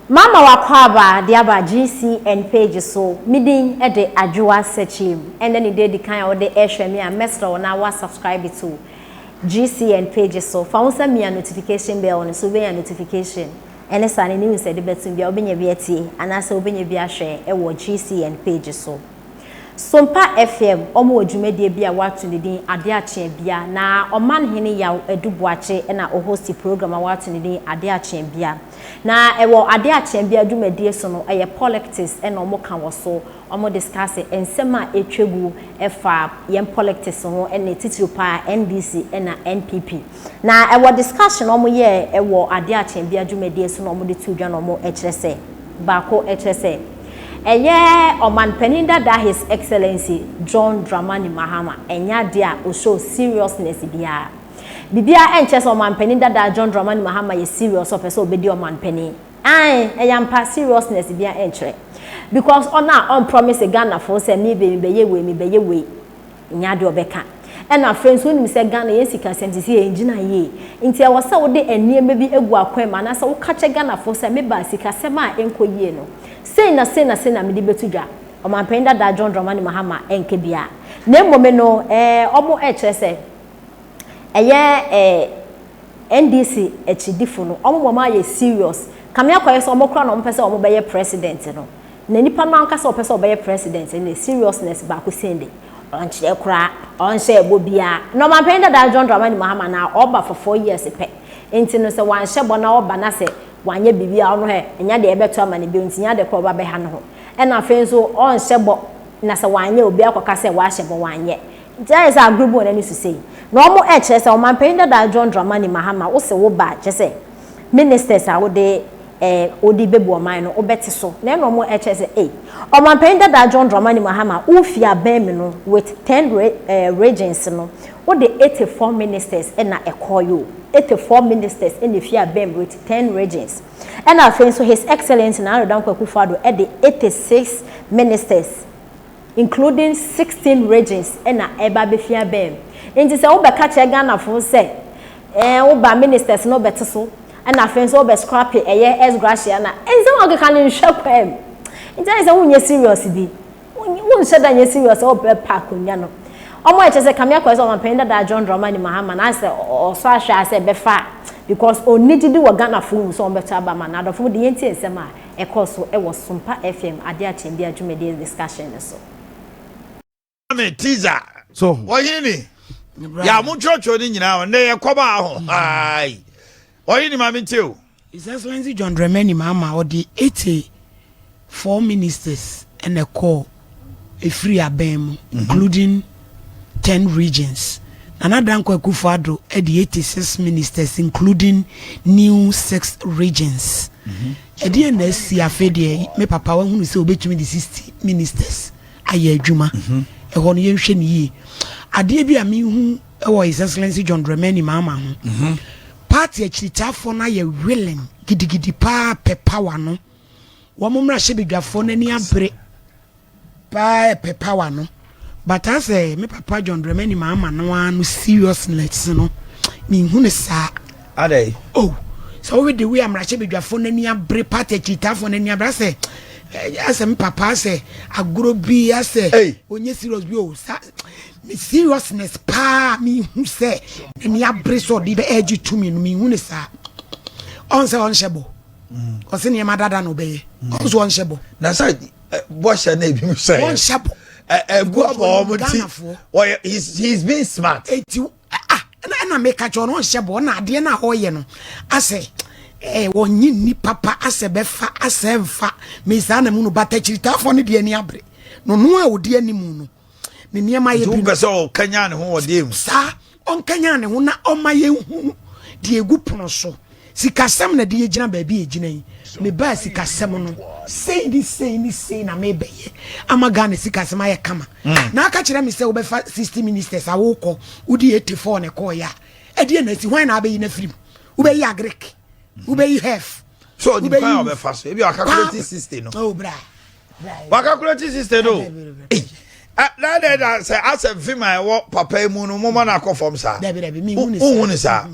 Mama wakwaba diaba GC and page so midin e de adwoa searchim and then dey the kind of the ehwe me a mesro na wa subscribe to GC and page so fa send me a notification bell on so be a notification and sane news e de betum bia obenye bi etie anase obenye bi ahwe e wo GC and page so Sompa FM omo odwumedie bia watu ne din ade ache bia na Omanhene yaw edubuache na o host program watu ne din ade ache bia na ewo ade ache bia dwumedie so no eye politics na omo kan wo so omo discuss ensema etwegu efa yem politics ho na titiri pa NDC na NPP na ewo discussion omo ye ewo ade ache bia dwumedie so no omo de tudwa no omo ekyerese baako ekyerese Omanhene that His Excellency John Dramani Mahama enya dia o show seriousness bia bibia enche so Omanhene that John Dramani Mahama is serious of so obedi Omanhene eyampa seriousness bia enche because on promise Ghana for say me be we nya de obeka na friends when me say Ghana yesika sentisi engina ye nti e wo say wo de eniema bi egu akwan ma na say wo kache Ghana for say me ba sika sema enkoyie no say na me de betudwa Omanhene da John Dramani Mahama enke bia na mmome no omo ekyerese NDC echidifo no omo ma ye serious kame akoye so omo kra no mpese omo be ye president no na nipa no anka se opese obe ye president na seriousness ba ko sende onchire kra onse ebo bia no Omanhene da John Dramani Mahama na oba for 4 years pe enti no se wanhye bo na oba na se wanye bibia ono he enya de ebeto ama ne bi ntinya de ko ba be ha no ho ena afenso on hyebo na se wanye obi akoka se wa hyebo wanye there is a group one any to say no mo e kire se Omanhene da John Dramani Mahama wo se wo ba kire se ministers a wo de odi bebu oman no obeti so na no mo e kire se Omanhene da John Dramani Mahama wo fi abem no with 10 regions no wo de 84 ministers na ekoyo 84 ministers in the fear bem with 10 regions. And our friends, so His Excellency Nana Kufado at the 86 ministers, including 16 regions, and a eba fear bem. And this over catch a Ghana for say, over ministers no better so, and our friends over scrappy a year as Graciana, and some of can shop him. And there is a one serious be. One said that you're serious over pack on omo eche se kamia kwa so Omanhene da John Dramani Mahama na se o so ahwa se befa because onididi wo Ghana fu so better ba man adofo de yenti ensem a ekoso e wo Sompa FM ade ache bia dwumede discussion so me teaser so Omanhene ya mu chocho ni nyina ne ye koba ho ai Omanhene ma menteu His Excellency John Dramani Mahama or the 84 ministers and a call a free abem including 10 regions. Another Kufado at the 86 ministers, including new 6 regions. At the end, me papa who is obey me the 60 ministers. Aye Juma. A one year ye. Adebi ami who His Excellency John Dramani Mahama. Party chita for na ye willing gidi pa pe power no. Wamumra shebi gafone ni abre pa pe power no. But I say, me papa John Dramani Mahama no one seriousness no. Me hune sa. Ade. Oh, so with the way I'm rushing with your phone and your break party chita phone and your brasse. As me papa say, a group be I say, hey, when you serious be oh, me seriousness pa me who say, and your brace or the edge to me hune sa. On say on shebo. On say your mother dan obey. Also on shebo. Na say, what's your name? You say on shebo. He's been smart. And I make a John on Shabo, na Diana Hoyeno. I say, one ni papa, I say, befa, I say, fa, Miss Anna Muno, but I chita for the Dianiabre. No, dear any moon. Near my so Canyan, who are dim, sir, on Canyan, who not on my own, dear good pronoso. Sika Sam, the dear Jana baby, Jane. Me ba sika semono say na me be amaga ne sika sema ye kama na aka kire me say wo be 60 ministers awoko udi 84 ne ko ya e de na si hwan na be yi na firim wo be yi agrek wo be yi half so ni kan be fa so e bi calculate system no oh bra calculate system no na de say as a film I wo papa mu no mo na akọ form sa me hu ni sa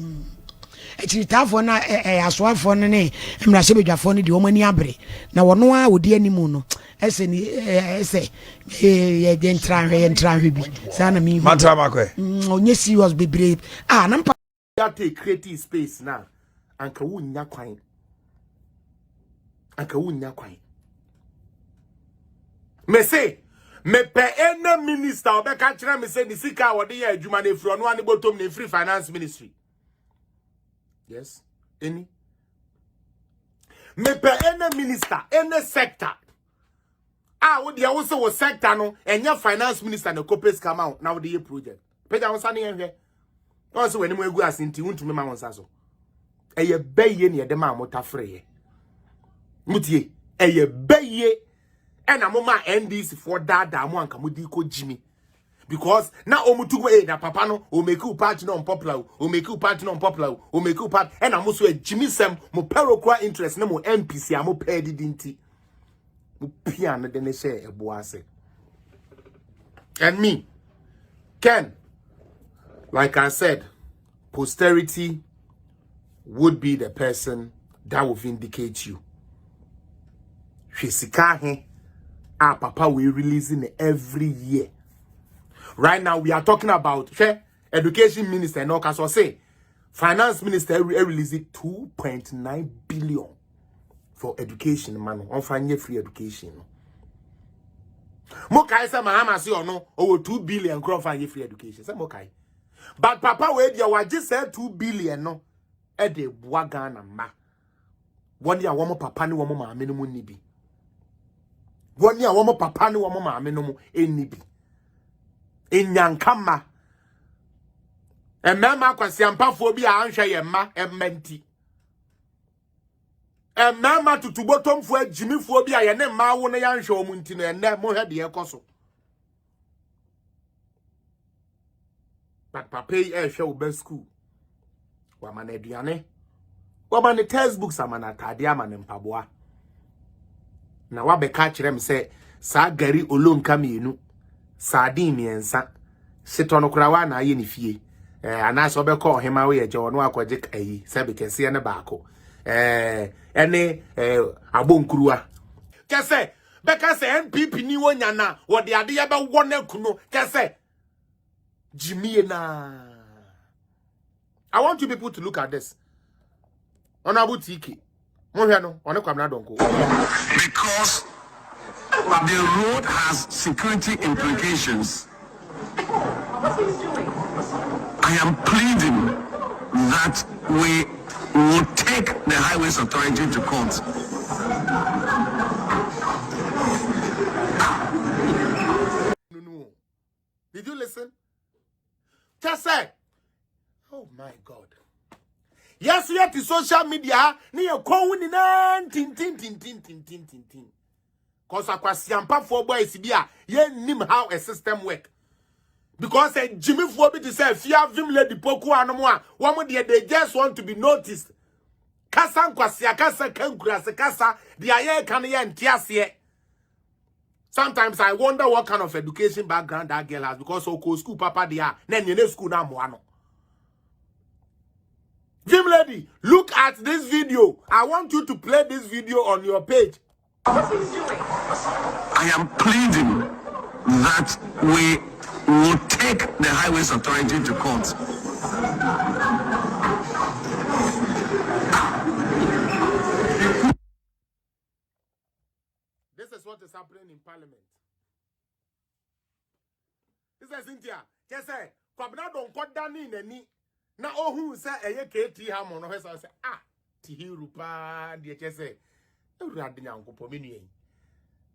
chitafo na asoafo no ne mrase bedwafo no de omani abre na wono a odi animu no ese ni ese ye entranwe bi sana mi matra makwe onye serious bebre na mpa that take creative space na anka wunya kwan me say me pe ene minister obeka kire me say ni sika wode ya adwuma na efro no ane botom na free finance ministry. Yes, any me pe ene minister ene sector wo dia wo se wo sector no enya finance minister na copes come out na wo de project peja wo sa ne ehwe no se wani mu egu asinti wuntumi ma won sa so eye beye ne de ma mota freye mutie eye beye ena mama NDC for dada mo anka mudi ko jimi because na omutugo na papa no o make you party no unpopular o make you party no unpopular o make you party ena mo so jimi sem mo perokwa interest na mo MPC amo pedi dinti mo pia na de ne share ebo ase. And me Ken, like I said, posterity would be the person that will vindicate you. Sika papa we releasing every year. Right now we are talking about education minister and all so say finance minister releasing 2.9 billion for education man on free education. Mokai say mahama say no over 2 billion crop free education. Say mokai. But papa we dia waje say 2 billion no e de boa Ghana ma. Woni a wo papa ne wo maame no mu ni bi. Woni a wo papa ne wo maame no mu eni bi. Enyankama. Emema kwasiampafo bi a anhwe ye ma emmanti. Emema tutubotomfo agimifo bi a ye ne ma wo ne yanhwe omunti no enne mo hwe de ekoso. But papa e hwe wo ba school. Wa ma na aduane. Wa ma ne textbooks amana atade amana mpaboa. Na wa be ka kire me se sa gari olonka mienu. Sardine miensa. Sitono kurawa na aye ni fie. Anaso obekọ hema we ye je wono akwaje ayi sebe kese ne baako. Ene abonkuruwa. Kese beka se NPP ni wonya na wo de ade ye be wona kuno kese Jimmy na. I want you people to look at this. Honorable TK. Because the road has security implications. I am pleading that we will take the Highways Authority to court. No. Did you listen? Just say, oh my God. Yes, we have the social media. Ni ye ko ni na tin. Cause akwasiampa for boys bia ye nim how a system work. Because a Jimmy for be to say fear vim lady poku anomo a wo mo they just want to be noticed. Kasa nkwasia kasa kankura se kasa the aye kan ye ntiase. Sometimes I wonder what kind of education background that girl has because so school papa dia na nyene school na mo ano. Jim lady, look at this video. I want you to play this video on your page. What's he doing? I am pleading that we will take the Highways Authority to court. This is what is happening in Parliament. This is Cynthia. Just say, Kwabna don't cut down in any. Na ohun say eye KT Hamon no say Tihiru pa de chese Ewurade Nyankopɔ me nua yi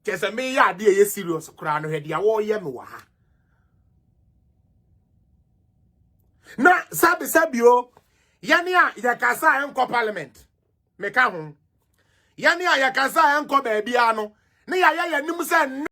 chese me ya de eye serious kra no hwede a wo ye me wa ha na sabi o yani a yakasa enko parliament me ka ho yani a yakasa enko ba bia no ne ya nim say